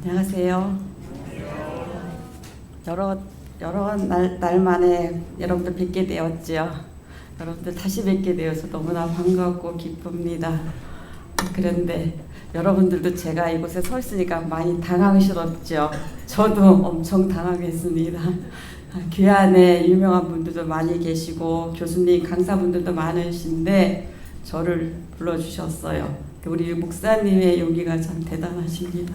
안녕하세요. 여러 날 만에 여러분들 뵙게 되었지요. 여러분들 다시 뵙게 되어서 너무나 반갑고 기쁩니다. 그런데 여러분들도 제가 이곳에 서 있으니까 많이 당황스럽죠. 저도 엄청 당황했습니다. 교회 안에 유명한 분들도 많이 계시고 교수님, 강사분들도 많으신데 저를 불러주셨어요. 우리 목사님의 용기가 참 대단하십니다.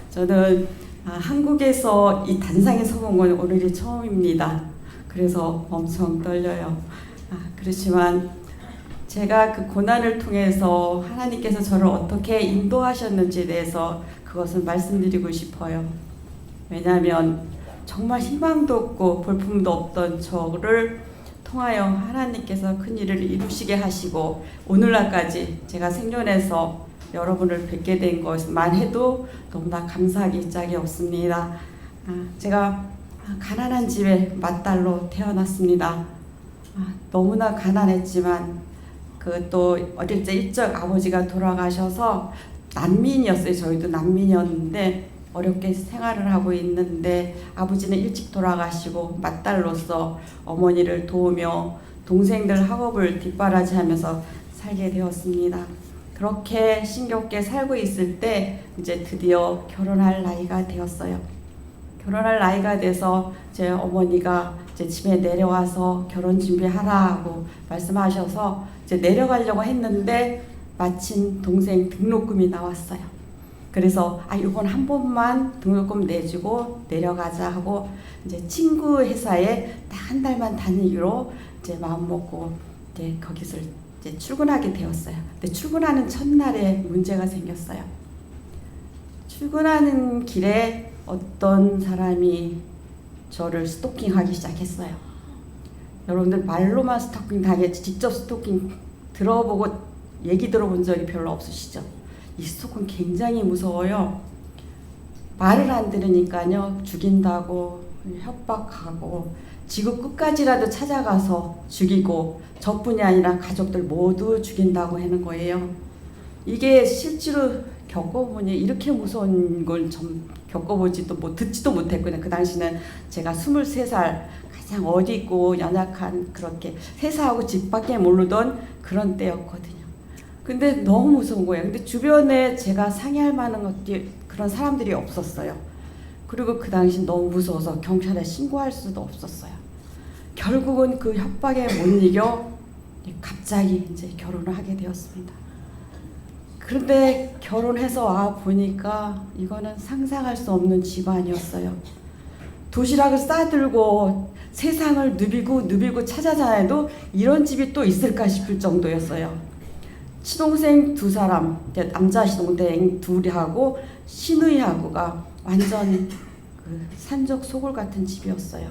저는 한국에서 이 단상에 서본 건 오늘이 처음입니다. 그래서 엄청 떨려요. 그렇지만 제가 그 고난을 통해서 하나님께서 저를 어떻게 인도하셨는지에 대해서 그것을 말씀드리고 싶어요. 왜냐하면 정말 희망도 없고 볼품도 없던 저를 통하여 하나님께서 큰 일을 이루시게 하시고 오늘날까지 제가 생존해서 여러분을 뵙게 된 것만 해도 너무나 감사하기 짝이 없습니다. 제가 가난한 집에 맏딸로 태어났습니다. 너무나 가난했지만 또 어릴 때 일찍 아버지가 돌아가셔서 난민이었어요. 저희도 난민이었는데 어렵게 생활을 하고 있는데 아버지는 일찍 돌아가시고 맏딸로서 어머니를 도우며 동생들 학업을 뒷바라지하면서 살게 되었습니다. 그렇게 신겹게 살고 있을 때 이제 드디어 결혼할 나이가 되었어요. 결혼할 나이가 돼서 제 어머니가 이제 집에 내려와서 결혼 준비하라고 말씀하셔서 이제 내려가려고 했는데 마침 동생 등록금이 나왔어요. 그래서 이번 한 번만 등록금 내주고 내려가자 하고 이제 친구 회사에 딱 한 달만 다니기로 이제 마음 먹고 이제 거기서 이제 출근하게 되었어요. 근데 출근하는 첫날에 문제가 생겼어요. 출근하는 길에 어떤 사람이 저를 스토킹하기 시작했어요. 여러분들 말로만 스토킹 당했지 직접 스토킹 들어보고 얘기 들어본 적이 별로 없으시죠? 이 스토킹 굉장히 무서워요. 말을 안 들으니까요 죽인다고 협박하고 지구 끝까지라도 찾아가서 죽이고 저뿐이 아니라 가족들 모두 죽인다고 하는 거예요. 이게 실제로 겪어보니 이렇게 무서운 걸 좀 겪어보지도 듣지도 못했거든요. 그 당시는 제가 23살 가장 어리고 연약한 그렇게 회사하고 집밖에 모르던 그런 때였거든요. 근데 너무 무서운 거예요. 근데 주변에 제가 상의할 만한 것들이 그런 사람들이 없었어요. 그리고 그 당시 너무 무서워서 경찰에 신고할 수도 없었어요. 결국은 그 협박에 못 이겨 갑자기 이제 결혼을 하게 되었습니다. 그런데 결혼해서 와 보니까 이거는 상상할 수 없는 집안이었어요. 도시락을 싸들고 세상을 누비고 찾아다녀도 이런 집이 또 있을까 싶을 정도였어요. 시동생 2사람, 남자 시동생 둘이하고 시누이하고가 완전 그 산적 소굴 같은 집이었어요.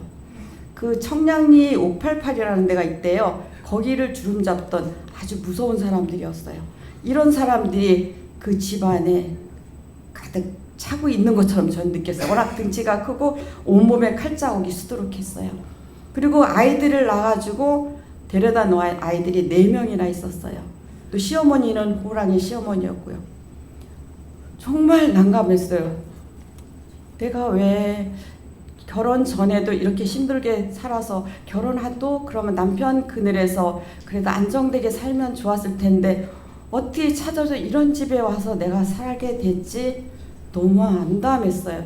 그 청량리 588이라는 데가 있대요. 거기를 주름 잡던 아주 무서운 사람들이었어요. 이런 사람들이 그 집안에 가득 차고 있는 것처럼 저는 느꼈어요. 워낙 등치가 크고 온몸에 칼자국이 수두룩했어요. 그리고 아이들을 낳아가지고 데려다 놓은 아이들이 4명이나 있었어요. 또 시어머니는 호랑이 시어머니였고요. 정말 난감했어요. 내가 왜 결혼 전에도 이렇게 힘들게 살아서 결혼해도 그러면 남편 그늘에서 그래도 안정되게 살면 좋았을 텐데 어떻게 찾아서 이런 집에 와서 내가 살게 됐지? 너무 안담했어요.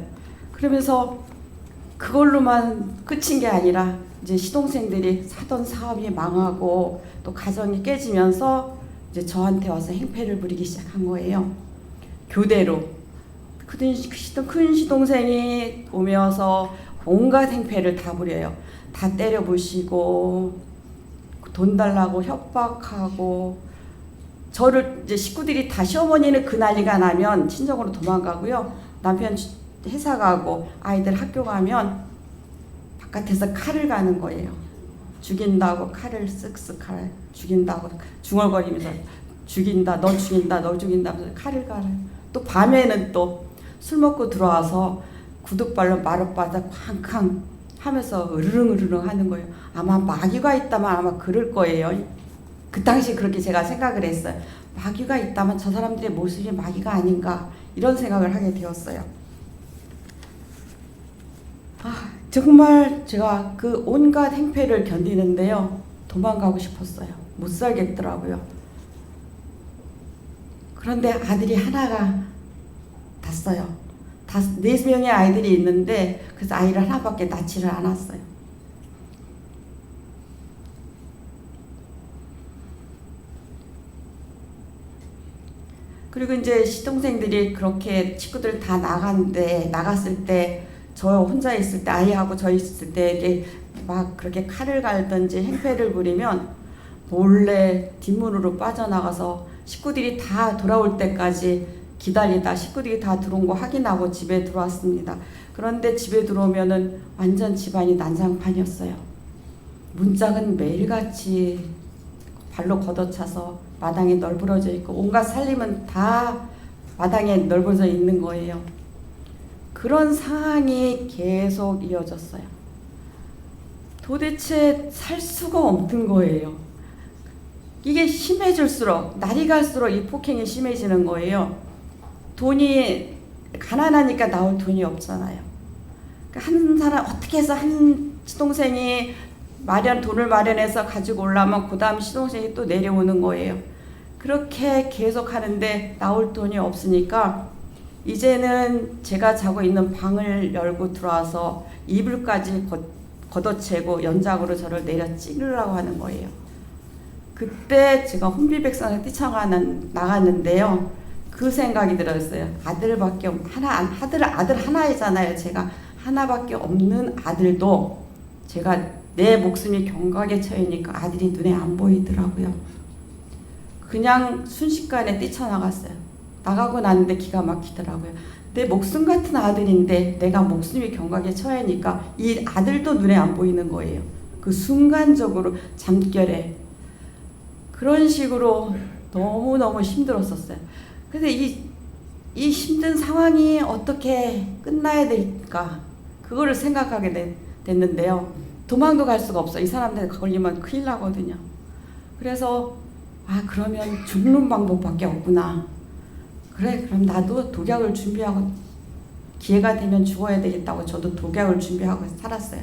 그러면서 그걸로만 끝인 게 아니라 이제 시동생들이 사던 사업이 망하고 또 가정이 깨지면서 이제 저한테 와서 행패를 부리기 시작한 거예요. 교대로. 큰 시동생이 오면서 온갖 행패를 다 부려요. 다 때려부시고 돈 달라고 협박하고 저를 이제 식구들이 다 시어머니는 그 난리가 나면 친정으로 도망가고요. 남편 회사 가고 아이들 학교 가면 바깥에서 칼을 가는 거예요. 죽인다고 칼을 쓱쓱 칼을 죽인다고 중얼거리면서 죽인다 너 죽인다 너 죽인다 하면서 칼을 가요. 또 밤에는 또 술 먹고 들어와서 구둣발로 마룻바닥 쾅쾅 하면서 으르릉 하는 거예요. 아마 마귀가 있다면 아마 그럴 거예요. 그 당시 그렇게 제가 생각을 했어요. 마귀가 있다면 저 사람들의 모습이 마귀가 아닌가 이런 생각을 하게 되었어요. 정말 제가 그 온갖 행패를 견디는데요. 도망가고 싶었어요. 못 살겠더라고요. 그런데 아들이 하나가 땄어요. 4명의 아이들이 있는데 그래서 아이를 하나밖에 낳지를 않았어요. 그리고 이제 시동생들이 그렇게 친구들 다 나갔을 때 저 혼자 있을 때 아이하고 저 있을 때 이게 막 그렇게 칼을 갈든지 행패를 부리면 몰래 뒷문으로 빠져나가서 식구들이 다 돌아올 때까지 기다리다 식구들이 다 들어온 거 확인하고 집에 들어왔습니다. 그런데 집에 들어오면은 완전 집안이 난장판이었어요. 문짝은 매일같이 발로 걷어차서 마당에 널브러져 있고 온갖 살림은 다 마당에 널브러져 있는 거예요. 그런 상황이 계속 이어졌어요. 도대체 살 수가 없는 거예요. 이게 심해질수록 날이 갈수록 이 폭행이 심해지는 거예요. 돈이 가난하니까 나올 돈이 없잖아요. 한 사람 어떻게 해서 한 시동생이 돈을 마련해서 가지고 올라면 그 다음 시동생이 또 내려오는 거예요. 그렇게 계속 하는데 나올 돈이 없으니까 이제는 제가 자고 있는 방을 열고 들어와서 이불까지 걷어채고 연장으로 저를 내려 찍으려고 하는 거예요. 그때 제가 혼비백산에 뛰쳐나갔는데요. 그 생각이 들었어요. 아들 하나이잖아요. 제가 하나밖에 없는 아들도 제가 내 목숨이 경각에 처해니까 아들이 눈에 안 보이더라고요. 그냥 순식간에 뛰쳐나갔어요. 나가고 나는데 기가 막히더라고요. 내 목숨 같은 아들인데 내가 목숨이 경각에 처하니까 이 아들도 눈에 안 보이는 거예요. 그 순간적으로 잠결에 그런 식으로 너무너무 힘들었었어요. 그래서 이 힘든 상황이 어떻게 끝나야 될까 그거를 생각하게 됐는데요. 도망도 갈 수가 없어. 이 사람들 걸리면 큰일 나거든요. 그래서 그러면 죽는 방법밖에 없구나. 그래, 그럼 나도 독약을 준비하고 기회가 되면 죽어야 되겠다고 저도 독약을 준비하고 살았어요.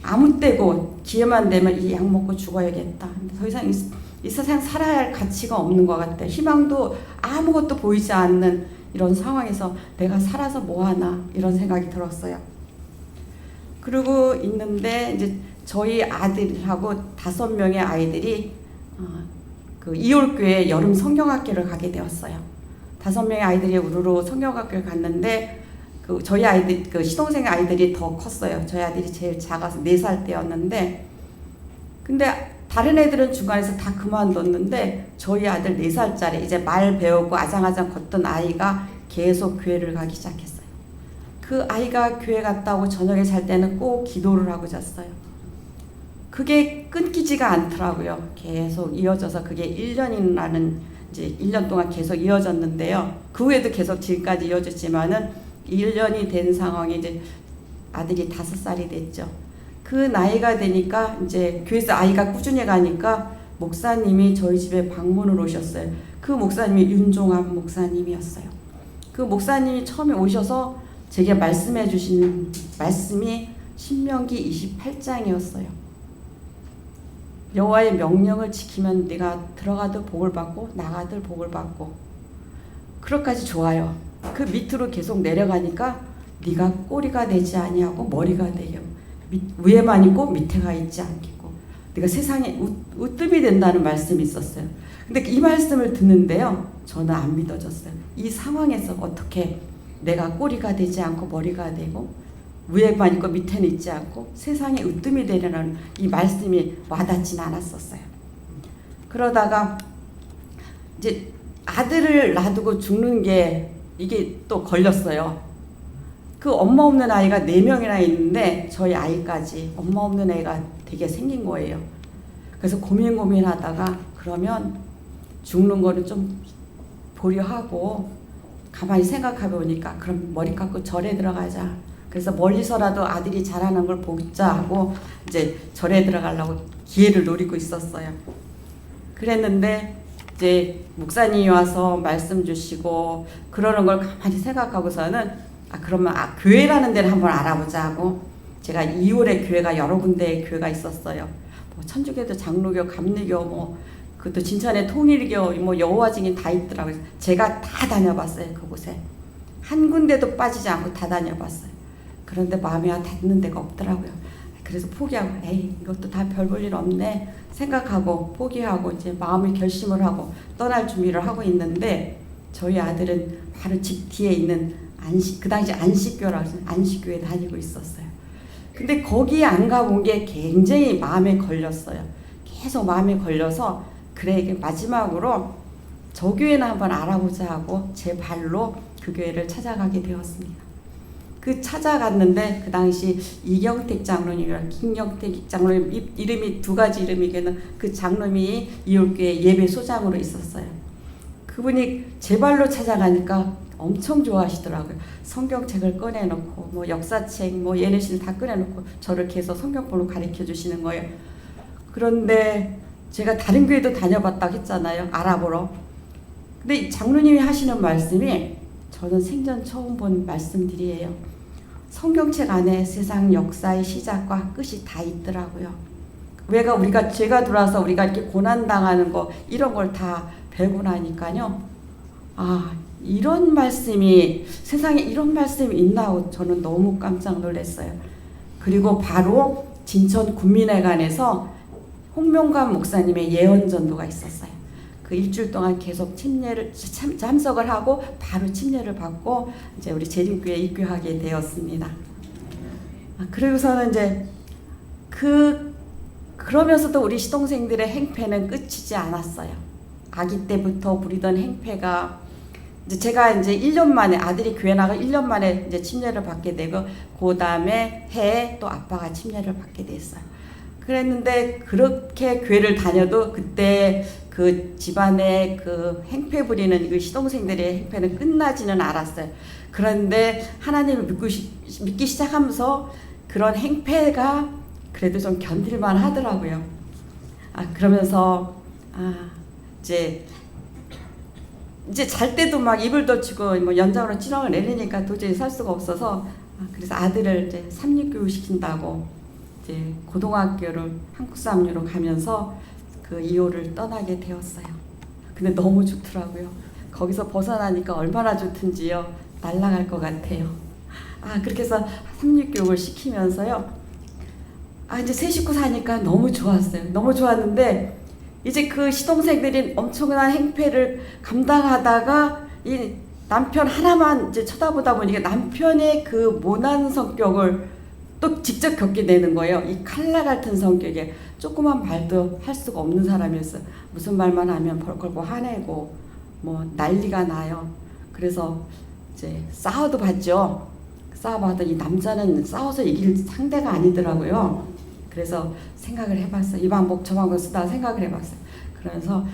아무 때고 기회만 되면 이 약 먹고 죽어야겠다. 더 이상 이 세상 살아야 할 가치가 없는 것 같아요. 희망도 아무것도 보이지 않는 이런 상황에서 내가 살아서 뭐하나 이런 생각이 들었어요. 그러고 있는데 이제 저희 아들하고 5명의 아이들이 그 이올교회 여름 성경학교를 가게 되었어요. 5명의 아이들이 우르르 성경학교를 갔는데 저희 아이들 시동생의 아이들이 더 컸어요. 저희 아들이 제일 작아서 4살 때였는데 근데 다른 애들은 중간에서 다 그만뒀는데 저희 아들 4살짜리 이제 말 배우고 아장아장 걷던 아이가 계속 교회를 가기 시작했어요. 그 아이가 교회 갔다 오고 저녁에 잘 때는 꼭 기도를 하고 잤어요. 그게 끊기지가 않더라고요. 계속 이어져서 그게 1년이라는 이제 1년 동안 계속 이어졌는데요. 그 후에도 계속 지금까지 이어졌지만은 1년이 된 상황에 이제 아들이 5살이 됐죠. 그 나이가 되니까 이제 교회에서 아이가 꾸준히 가니까 목사님이 저희 집에 방문을 오셨어요. 그 목사님이 윤종암 목사님이었어요. 그 목사님이 처음에 오셔서 제게 말씀해 주신 말씀이 신명기 28장이었어요. 여호와의 명령을 지키면 네가 들어가도 복을 받고 나가도 복을 받고 그것까지 좋아요. 그 밑으로 계속 내려가니까 네가 꼬리가 되지 아니하고 머리가 되려 위에만 있고 밑에가 있지 않겠고 네가 세상에 으뜸이 된다는 말씀이 있었어요. 근데 이 말씀을 듣는데요. 저는 안 믿어졌어요. 이 상황에서 어떻게 내가 꼬리가 되지 않고 머리가 되고 위에만 있고 밑에는 있지 않고 세상에 으뜸이 되려는 이 말씀이 와닿진 않았었어요. 그러다가 이제 아들을 놔두고 죽는 게 이게 또 걸렸어요. 그 엄마 없는 아이가 4명이나 있는데 저희 아이까지 엄마 없는 애가 되게 생긴 거예요. 그래서 고민하다가 그러면 죽는 거는 좀 보류하고 가만히 생각해 보니까 그럼 머리 깎고 절에 들어가자. 그래서 멀리서라도 아들이 잘하는 걸 보자 하고 이제 절에 들어가려고 기회를 노리고 있었어요. 그랬는데 이제 목사님이 와서 말씀 주시고 그러는 걸 가만히 생각하고서는 그러면 교회라는 데를 한번 알아보자 하고 제가 2월에 교회가 여러 군데 교회가 있었어요. 뭐 천주교도 장로교, 감리교, 뭐 그것도 진천의 통일교, 뭐 여호와 증인 다 있더라고요. 제가 다 다녀봤어요. 그곳에 한 군데도 빠지지 않고 다 다녀봤어요. 그런데 마음에 닿는 데가 없더라고요. 그래서 포기하고 에이 이것도 다 별 볼 일 없네 생각하고 포기하고 이제 마음의 결심을 하고 떠날 준비를 하고 있는데 저희 아들은 바로 집 뒤에 있는 그 당시 안식교라고 해서 안식교에 다니고 있었어요. 근데 거기에 안 가본 게 굉장히 마음에 걸렸어요. 계속 마음에 걸려서 그래 이게 마지막으로 저 교회는 한번 알아보자 하고 제 발로 그 교회를 찾아가게 되었습니다. 그 찾아갔는데 그 당시 이경택 장로님이랑 김경택 장로님 이름이 두 가지 이름이게는 그 장로님이 이올교회 예배소장으로 있었어요. 그분이 제 발로 찾아가니까 엄청 좋아하시더라고요. 성경책을 꺼내놓고 뭐 역사책 뭐 예내실 다 꺼내놓고 저를 계속 성경번호 가르쳐 주시는 거예요. 그런데 제가 다른 교회도 다녀봤다고 했잖아요. 알아보러. 근데 장로님이 하시는 말씀이 저는 생전 처음 본 말씀들이에요. 성경책 안에 세상 역사의 시작과 끝이 다 있더라고요. 제가 들어와서 우리가 이렇게 고난당하는 거 이런 걸 다 배우고 나니까요. 아, 이런 말씀이 세상에 이런 말씀이 있나 하고 저는 너무 깜짝 놀랐어요. 그리고 바로 진천 군민회관에서 홍명관 목사님의 예언전도가 있었어요. 그 일주일 동안 계속 참석을 하고 바로 침례를 받고 이제 우리 재림교회에 입교하게 되었습니다. 그러고서는 이제 그러면서도 우리 시동생들의 행패는 끝이지 않았어요. 아기 때부터 부리던 행패가 이제 제가 이제 1년 만에 아들이 교회 나가 1년 만에 이제 침례를 받게 되고 그 다음에 해에 또 아빠가 침례를 받게 됐어요. 그랬는데 그렇게 교회를 다녀도 그때 그 집안의 그 행패 부리는 그 시동생들의 행패는 끝나지는 않았어요. 그런데 하나님을 믿기 시작하면서 그런 행패가 그래도 좀 견딜만 하더라고요. 그러면서 이제 잘 때도 막 이불 덮치고 뭐 연장으로 찌렁을 내리니까 도저히 살 수가 없어서 그래서 아들을 이제 삼립교육 시킨다고 이제 고등학교를 한국사람유로 가면서 그 2호를 떠나게 되었어요. 근데 너무 좋더라고요. 거기서 벗어나니까 얼마나 좋든지요. 날아갈 것 같아요. 그렇게 해서 삼립교육을 시키면서요. 이제 새 식구 사니까 너무 좋았어요. 너무 좋았는데 이제 그 시동생들이 엄청난 행패를 감당하다가 이 남편 하나만 이제 쳐다보다 보니까 남편의 그 모난 성격을 또 직접 겪게 되는 거예요. 이 칼날 같은 성격에 조그만 말도 할 수가 없는 사람이었어요. 무슨 말만 하면 벌벌고 화내고 뭐 난리가 나요. 그래서 이제 싸워도 봤죠. 싸워봐도 이 남자는 싸워서 이길 상대가 아니더라고요. 그래서 생각을 해봤어요. 이 방법 저 방법 쓰다가 생각을 해봤어요. 그래서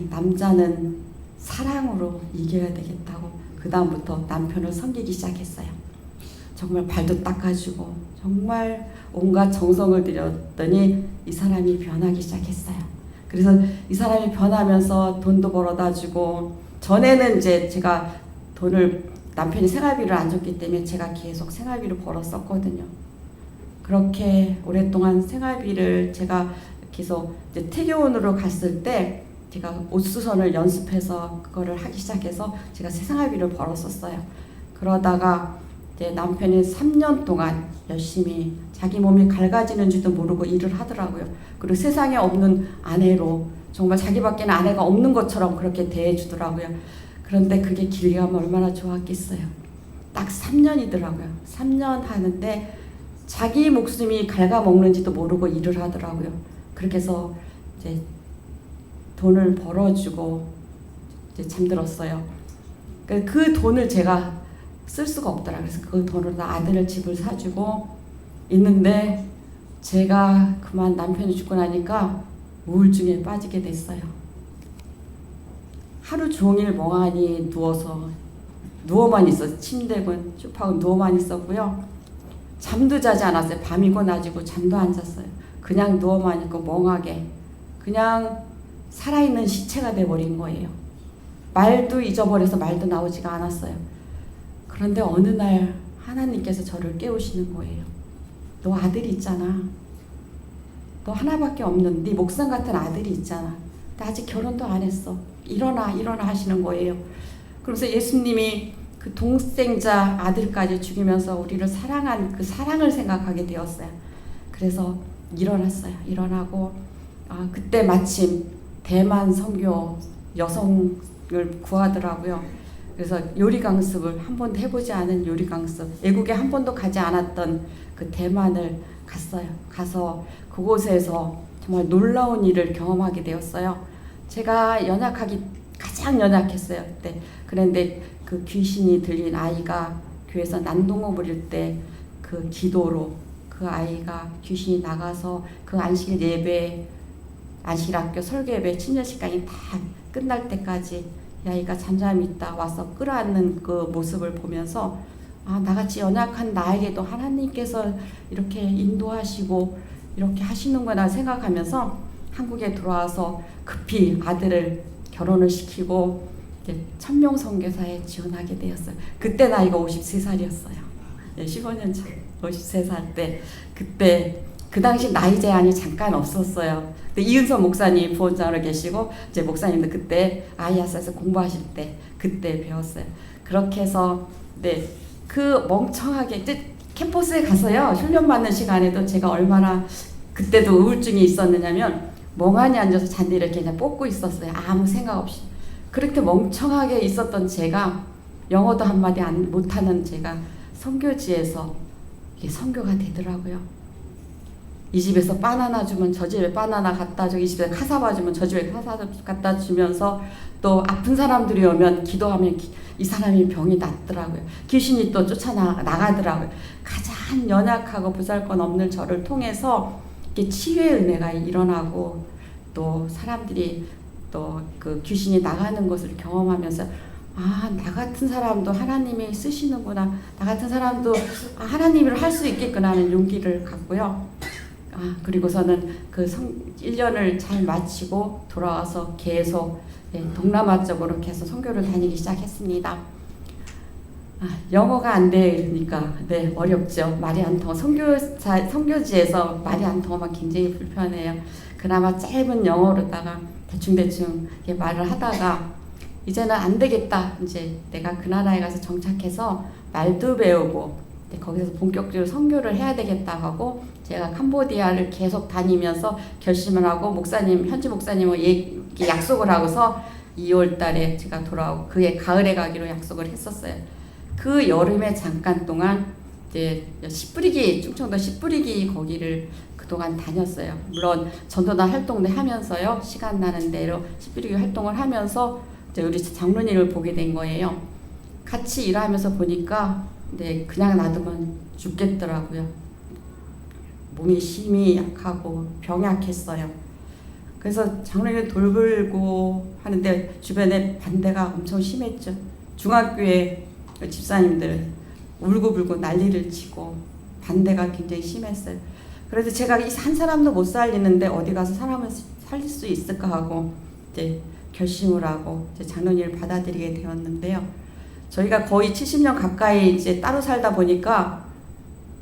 이 남자는 사랑으로 이겨야 되겠다고 그 다음부터 남편을 섬기기 시작했어요. 정말 발도 닦아주고 정말 온갖 정성을 들였더니 이 사람이 변하기 시작했어요. 그래서 이 사람이 변하면서 돈도 벌어다 주고 전에는 이제 제가 돈을 남편이 생활비를 안 줬기 때문에 제가 계속 생활비를 벌었었거든요. 그렇게 오랫동안 생활비를 제가 계속 이제 태교원으로 갔을 때 제가 옷수선을 연습해서 그거를 하기 시작해서 제가 생활비를 벌었었어요. 그러다가 이제 남편이 3년 동안 열심히 자기 몸이 갈가지는지도 모르고 일을 하더라고요. 그리고 세상에 없는 아내로 정말 자기밖에는 아내가 없는 것처럼 그렇게 대해주더라고요. 그런데 그게 길이가면 얼마나 좋았겠어요. 딱 3년이더라고요. 3년 하는데 자기 목숨이 갉아먹는지도 모르고 일을 하더라고요. 그렇게 해서 이제 돈을 벌어주고 이제 잠들었어요. 그 돈을 제가 쓸 수가 없더라고요. 그래서 그 돈으로 아들 집을 사주고 있는데 제가 그만 남편이 죽고 나니까 우울증에 빠지게 됐어요. 하루 종일 멍하니 누워만 있었어요. 침대군 쭉 누워만 있었고요. 잠도 자지 않았어요. 밤이고 낮이고 잠도 안 잤어요. 그냥 누워만 있고 멍하게 그냥 살아있는 시체가 돼버린 거예요. 말도 잊어버려서 말도 나오지가 않았어요. 그런데 어느 날 하나님께서 저를 깨우시는 거예요. 너 아들이 있잖아. 너 하나밖에 없는 네 목숨 같은 아들이 있잖아. 나 아직 결혼도 안 했어. 일어나 일어나 하시는 거예요. 그러면서 예수님이 그 동생자 아들까지 죽이면서 우리를 사랑한 그 사랑을 생각하게 되었어요. 그래서 일어났어요. 일어나고 그때 마침 대만 선교 여성을 구하더라고요. 그래서 요리 강습을 한 번도 해보지 않은 요리 강습, 외국에 한 번도 가지 않았던 그 대만을 갔어요. 가서 그곳에서 정말 놀라운 일을 경험하게 되었어요. 제가 가장 연약했어요 그때. 그런데 그 귀신이 들린 아이가 교회에서 난동을 부릴 때 그 기도로 그 아이가 귀신이 나가서 그 안식 예배, 안식학교 설교 예배, 친년식강이 다 끝날 때까지 이 아이가 잠잠히 있다 와서 끌어안는 그 모습을 보면서 나같이 연약한 나에게도 하나님께서 이렇게 인도하시고 이렇게 하시는구나 생각하면서 한국에 돌아와서 급히 아들을 결혼을 시키고 천명선교사에 지원하게 되었어요. 그때 나이가 53살이었어요. 15년 전 53살 때 그때 그 당시 나이 제한이 잠깐 없었어요. 근데 이은서 목사님 부원장으로 계시고 이제 목사님도 그때 아이아스에서 공부하실 때 그때 배웠어요. 그렇게 해서 그 멍청하게 이제 캠퍼스에 가서요 훈련 받는 시간에도 제가 얼마나 그때도 우울증이 있었느냐면 멍하니 앉아서 잔디를 이렇게 그냥 뽑고 있었어요. 아무 생각 없이. 그렇게 멍청하게 있었던 제가 영어도 한마디 못하는 제가 선교지에서 이게 선교가 되더라고요. 이 집에서 바나나 주면 저 집에 바나나 갖다 주고 이 집에 카사바 주면 저 집에 카사바 갖다 주면서 또 아픈 사람들이 오면 기도하면 이 사람이 병이 낫더라고요. 귀신이 또 쫓아나가더라고요. 가장 연약하고 보잘것 없는 저를 통해서 이렇게 치유의 은혜가 일어나고 또 사람들이 또 그 귀신이 나가는 것을 경험하면서 나 같은 사람도 하나님이 쓰시는구나. 나 같은 사람도 하나님을 할 수 있겠구나 하는 용기를 갖고요. 그리고서는 그 1년을 잘 마치고 돌아와서 계속 동남아 쪽으로 계속 선교를 다니기 시작했습니다. 영어가 안 되니까 어렵죠. 말이 안 통하. 선교지에서 말이 안 통하면 굉장히 불편해요. 그나마 짧은 영어로다가 대충 말을 하다가 이제는 안 되겠다. 이제 내가 그 나라에 가서 정착해서 말도 배우고 거기서 본격적으로 선교를 해야 되겠다 하고 제가 캄보디아를 계속 다니면서 결심을 하고 현지 목사님과 약속을 하고서 2월 달에 제가 돌아오고 그해 가을에 가기로 약속을 했었어요. 그 여름에 잠깐 동안 이제 충청도 씨 뿌리기 거기를 그동안 다녔어요. 물론 전도단 활동도 하면서요. 시간 나는 대로 씨 뿌리기 활동을 하면서 이제 우리 장로님을 보게 된 거예요. 같이 일하면서 보니까 그냥 놔두면 죽겠더라고요. 몸이 심히 약하고 병약했어요. 그래서 장로님을 돌보고 하는데 주변에 반대가 엄청 심했죠. 중학교에 집사님들 울고불고 난리를 치고 반대가 굉장히 심했어요. 그래서 제가 한 사람도 못 살리는데 어디 가서 사람을 살릴 수 있을까 하고 이제 결심을 하고 이제 장로님을 받아들이게 되었는데요. 저희가 거의 70년 가까이 이제 따로 살다 보니까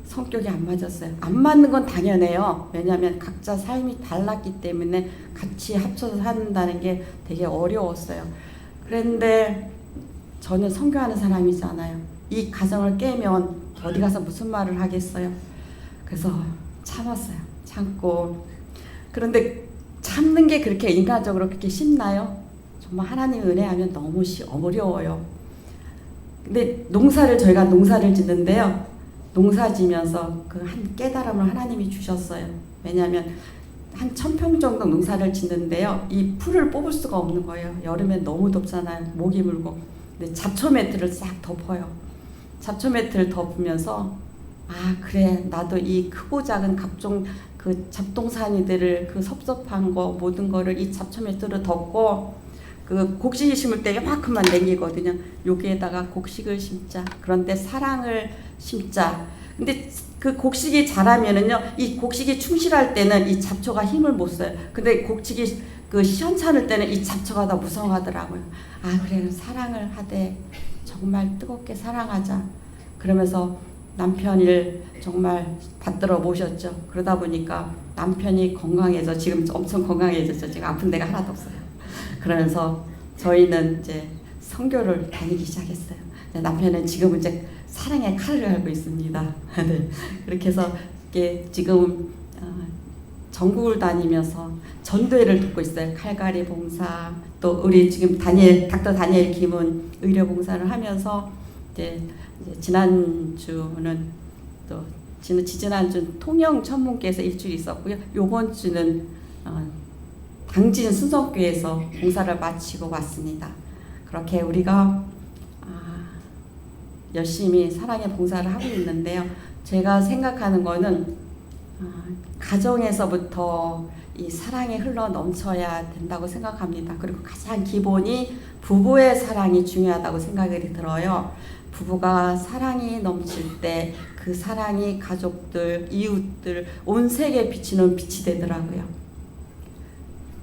성격이 안 맞았어요. 안 맞는 건 당연해요. 왜냐하면 각자 삶이 달랐기 때문에 같이 합쳐서 산다는 게 되게 어려웠어요. 그런데 저는 선교하는 사람이잖아요. 이 가정을 깨면 어디 가서 무슨 말을 하겠어요. 그래서 참았어요. 참고. 그런데 참는 게 그렇게 인간적으로 그렇게 쉽나요? 정말 하나님 은혜하면 너무 어려워요. 근데 저희가 농사를 짓는데요. 농사 지면서 그 한 깨달음을 하나님이 주셨어요. 왜냐하면 한 1000평 정도 농사를 짓는데요. 이 풀을 뽑을 수가 없는 거예요. 여름에 너무 덥잖아요. 모기 물고. 근데 잡초 매트를 싹 덮어요. 잡초 매트를 덮으면서 그래 나도 이 크고 작은 각종 그 잡동사니들을 그 섭섭한 거 모든 거를 이 잡초 매트로 덮고 그 곡식을 심을 때 요만큼만 남기거든요. 여기에다가 곡식을 심자. 그런데 사랑을 심자. 근데 그 곡식이 자라면은요, 이 곡식이 충실할 때는 이 잡초가 힘을 못 써요. 근데 곡식이 그 시원찮을 때는 이 잡초가 다 무성하더라고요. 그래 사랑을 하되 정말 뜨겁게 사랑하자. 그러면서 남편을 정말 받들어 모셨죠. 그러다 보니까 남편이 건강해져 지금 엄청 건강해졌죠. 지금 아픈 데가 하나도 없어요. 그러면서 저희는 이제 선교를 다니기 시작했어요. 남편은 지금은 이제 사랑의 칼을 갈고 있습니다. 네. 그렇게 해서 이게 지금 전국을 다니면서 전도회를 돕고 있어요. 칼갈이 봉사, 또 우리 지금 닥터 다니엘 김은 의료 봉사를 하면서 이제 지난주는 또 지난주 통영 천문교에서 일주일 있었고요. 요번 주는 당진 순성교에서 봉사를 마치고 왔습니다. 그렇게 우리가 열심히 사랑의 봉사를 하고 있는데요. 제가 생각하는 거는 가정에서부터 이 사랑이 흘러 넘쳐야 된다고 생각합니다. 그리고 가장 기본이 부부의 사랑이 중요하다고 생각이 들어요. 부부가 사랑이 넘칠 때 그 사랑이 가족들, 이웃들, 온 세계에 비치는 빛이 되더라고요.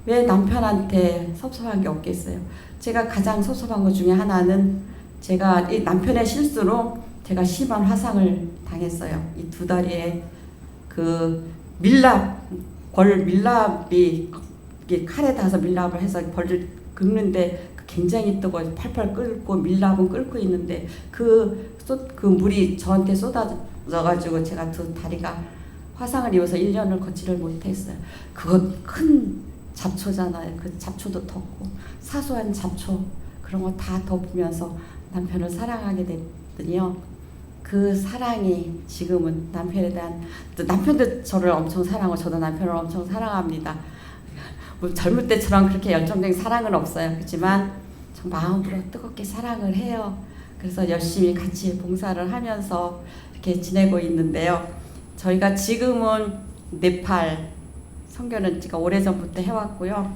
왜 남편한테 섭섭한 게 없겠어요? 제가 가장 섭섭한 것 중에 하나는 제가 이 남편의 실수로 제가 심한 화상을 당했어요. 이 두 다리에 그 밀랍이 칼에 닿아서 밀랍을 해서 벌을 긁는데 굉장히 뜨거워 팔팔 끓고 밀랍은 끓고 있는데 그 물이 저한테 쏟아져가지고 제가 두 다리가 화상을 입어서 1년을 걷지를 못했어요. 그건 큰 잡초잖아요. 그 잡초도 덮고 사소한 잡초 그런 거 다 덮으면서 남편을 사랑하게 됐더니요. 그 사랑이 지금은 남편에 대한 남편도 저를 엄청 사랑하고 저도 남편을 엄청 사랑합니다. 뭐 젊을 때처럼 그렇게 열정적인 사랑은 없어요. 그렇지만 좀 마음으로 뜨겁게 사랑을 해요. 그래서 열심히 같이 봉사를 하면서 이렇게 지내고 있는데요. 저희가 지금은 네팔 선교는 제가 오래전부터 해왔고요.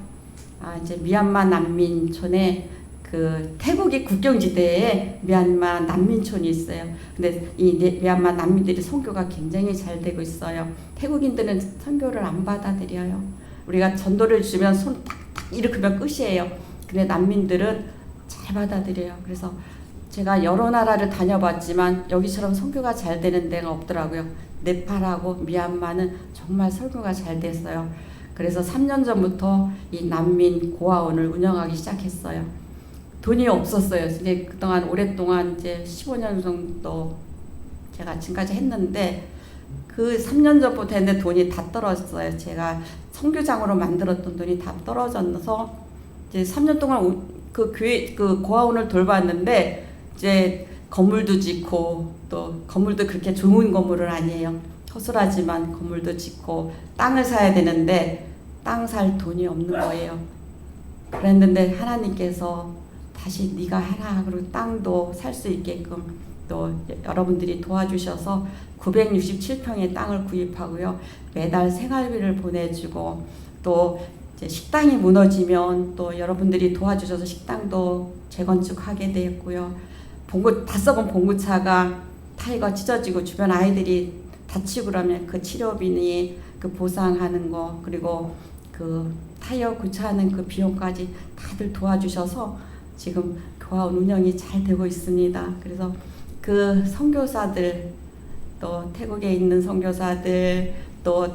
이제 미얀마 난민촌에 그 태국이 국경지대에 미얀마 난민촌이 있어요. 근데 이 미얀마 난민들이 선교가 굉장히 잘 되고 있어요. 태국인들은 선교를 안 받아들여요. 우리가 전도를 주면 손 탁탁 일으키면 끝이에요. 근데 난민들은 잘 받아들여요. 그래서 제가 여러 나라를 다녀봤지만 여기처럼 선교가 잘 되는 데가 없더라고요. 네팔하고 미얀마는 정말 선교가 잘 됐어요. 그래서 3년 전부터 이 난민 고아원을 운영하기 시작했어요. 돈이 없었어요. 이제 그동안 오랫동안 이제 15년 정도 제가 지금까지 했는데 그 3년 전부터 했는데 돈이 다 떨어졌어요. 제가 선교장으로 만들었던 돈이 다 떨어져서 이제 3년 동안 그 교회 그 고아원을 돌봤는데 이제 건물도 짓고 또 건물도 그렇게 좋은 건물은 아니에요. 허술하지만 건물도 짓고 땅을 사야 되는데 땅 살 돈이 없는 거예요. 그랬는데 하나님께서 다시 네가 해라. 그리고 땅도 살 수 있게끔 또 여러분들이 도와주셔서 967평의 땅을 구입하고요. 매달 생활비를 보내주고 또 이제 식당이 무너지면 또 여러분들이 도와주셔서 식당도 재건축하게 되었고요. 다 썩은 봉구차가 타이가 찢어지고 주변 아이들이 다치고 그러면 그 치료비니 그 보상하는 거 그리고 그 타이어 교체하는 그 비용까지 다들 도와주셔서 지금 교화원 운영이 잘 되고 있습니다. 그래서 그 선교사들 또 태국에 있는 선교사들 또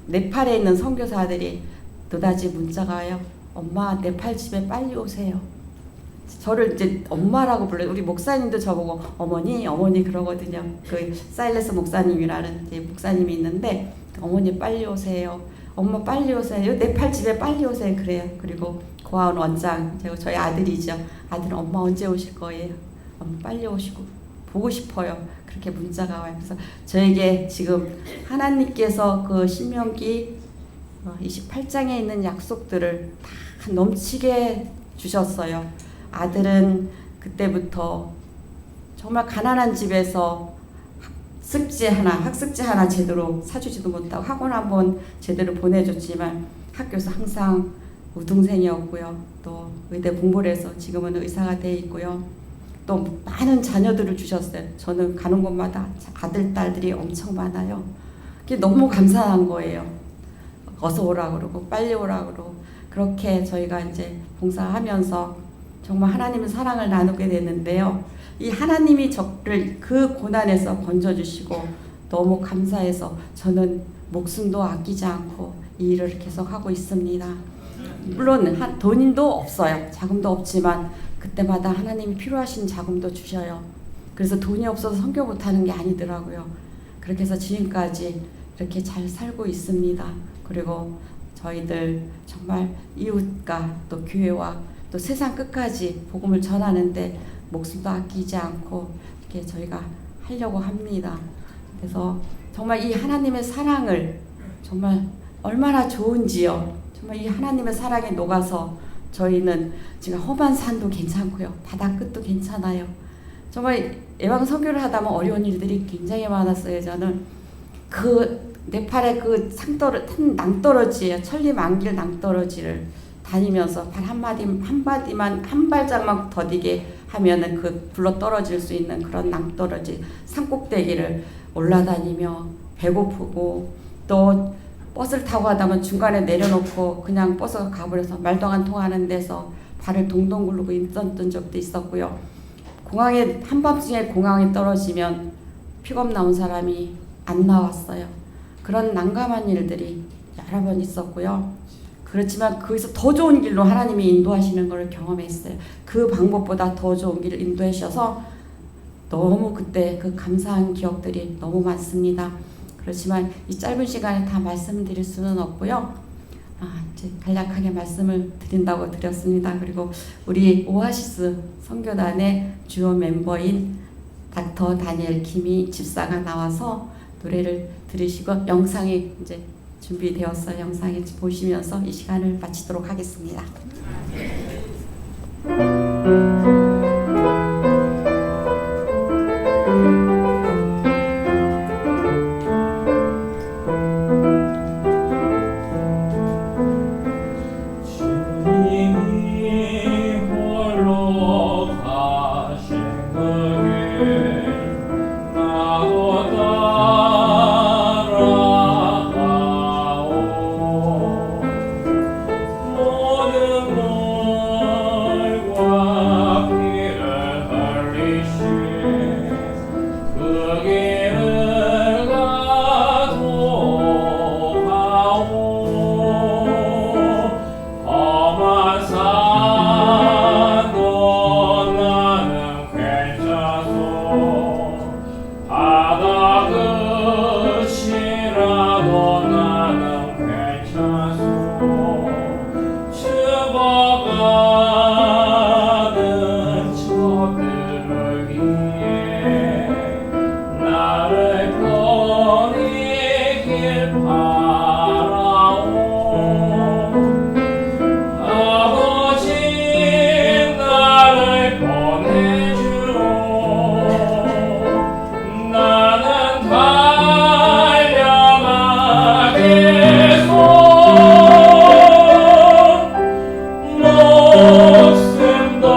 네팔에 있는 선교사들이 또다시 문자가 와요. 엄마 네팔 집에 빨리 오세요. 저를 이제 엄마라고 불러요. 우리 목사님도 저보고 어머니 그러거든요. 그 사일러스 목사님이라는 이제 목사님이 있는데 어머니 빨리 오세요. 엄마 빨리 오세요. 네팔 집에 빨리 오세요. 그래요. 그리고 고아원 원장 저희 아들이죠. 아들은 엄마 언제 오실 거예요? 엄마 빨리 오시고 보고 싶어요. 그렇게 문자가 와요. 그래서 저에게 지금 하나님께서 그 신명기 28장에 있는 약속들을 다 넘치게 주셨어요. 아들은 그때부터 정말 가난한 집에서 학습지 하나 제대로 사주지도 못하고 학원 한번 제대로 보내줬지만 학교에서 항상 우등생이었고요. 또 의대 공부를 해서 지금은 의사가 돼 있고요. 또 많은 자녀들을 주셨어요. 저는 가는 곳마다 아들, 딸들이 엄청 많아요. 그게 너무 감사한 거예요. 어서 오라고 그러고 빨리 오라고 그러고 그렇게 저희가 이제 봉사하면서 정말 하나님의 사랑을 나누게 되는데요. 이 하나님이 저를 그 고난에서 건져주시고 너무 감사해서 저는 목숨도 아끼지 않고 이 일을 계속하고 있습니다. 물론 돈도 없어요. 자금도 없지만 그때마다 하나님이 필요하신 자금도 주셔요. 그래서 돈이 없어서 선교 못하는 게 아니더라고요. 그렇게 해서 지금까지 이렇게 잘 살고 있습니다. 그리고 저희들 정말 이웃과 또 교회와 또 세상 끝까지 복음을 전하는데 목숨도 아끼지 않고 이렇게 저희가 하려고 합니다. 그래서 정말 이 하나님의 사랑을 정말 얼마나 좋은지요. 정말 이 하나님의 사랑에 녹아서 저희는 지금 험한 산도 괜찮고요. 바다 끝도 괜찮아요. 정말 예방 선교를 하다 보면 어려운 일들이 굉장히 많았어요. 저는 그 네팔의 그 낭떠러지예요. 천리만길 낭떠러지를 다니면서 발 한마디만 한 발짝만 더디게 하면은 그 굴러 떨어질 수 있는 그런 낭떠러지 산꼭대기를 올라다니며 배고프고 또 버스를 타고 가다 보면 중간에 내려놓고 그냥 버스가 가버려서 말도 안 통하는 데서 발을 동동 구르고 있었던 적도 있었고요. 공항에 한밤중에 공항에 떨어지면 픽업 나온 사람이 안 나왔어요. 그런 난감한 일들이 여러 번 있었고요. 그렇지만 거기서 더 좋은 길로 하나님이 인도하시는 것을 경험했어요. 그 방법보다 더 좋은 길을 인도해 주셔서 너무 그때 그 감사한 기억들이 너무 많습니다. 그렇지만 이 짧은 시간에 다 말씀드릴 수는 없고요. 이제 간략하게 말씀을 드린다고 드렸습니다. 그리고 우리 오아시스 선교단의 주요 멤버인 닥터 다니엘 김이 집사가 나와서 노래를 들으시고 영상이 이제 준비되었어요. 영상을 보시면서 이 시간을 마치도록 하겠습니다. 목숨도